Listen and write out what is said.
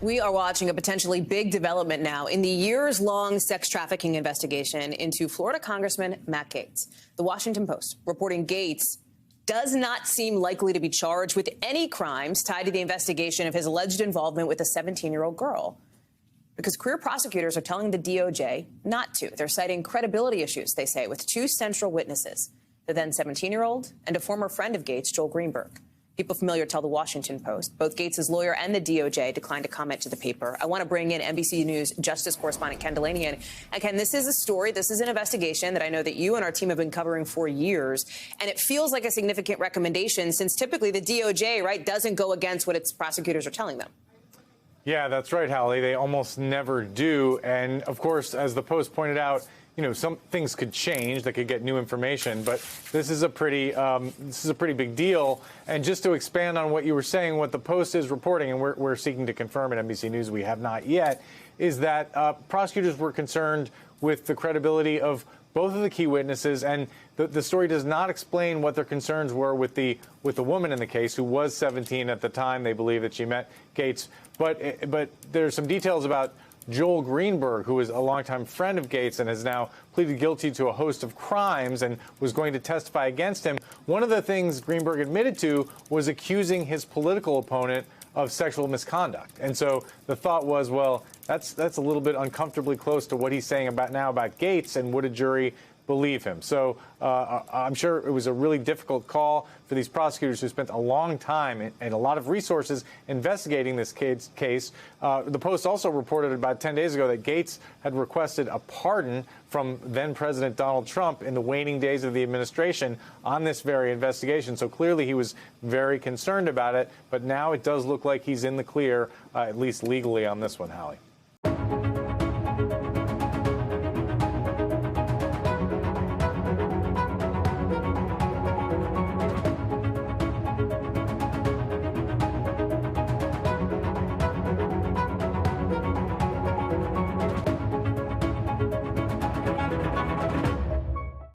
We are watching a potentially big development now in the years-long sex trafficking investigation into Florida Congressman Matt Gaetz. The Washington Post reporting Gaetz does not seem likely to be charged with any crimes tied to the investigation of his alleged involvement with a 17-year-old girl, because career prosecutors are telling the DOJ not to. They're citing credibility issues, they say, with two central witnesses, the then 17-year-old and a former friend of Gaetz, Joel Greenberg. People familiar tell the Washington Post. Both Gaetz' lawyer and the DOJ declined to comment to the paper. I want to bring in NBC News justice correspondent Ken Dilanian. And Ken, this is a story, this is an investigation that I know that you and our team have been covering for years. And it feels like a significant recommendation since typically the DOJ, right, doesn't go against what its prosecutors are telling them. Yeah, that's right, Hallie. They almost never do. And of course, as the Post pointed out, you know, some things could change. They could get new information, but this is a pretty big deal. And just to expand on what you were saying, what the Post is reporting, and we're seeking to confirm at NBC News, we have not yet, is that prosecutors were concerned with the credibility of both of the key witnesses, and the story does not explain what their concerns were with the woman in the case, who was 17 at the time they believe that she met Gaetz. But there's some details about Joel Greenberg, who is a longtime friend of Gaetz and has now pleaded guilty to a host of crimes and was going to testify against him. One of the things Greenberg admitted to was accusing his political opponent of sexual misconduct. And so the thought was, well, that's a little bit uncomfortably close to what he's saying about Gaetz, and would a jury believe him? So I'm sure it was a really difficult call for these prosecutors who spent a long time and a lot of resources investigating this case. The Post also reported about 10 days ago that Gaetz had requested a pardon from then-President Donald Trump in the waning days of the administration on this very investigation. So clearly he was very concerned about it, but now it does look like he's in the clear, at least legally, on this one, Hallie.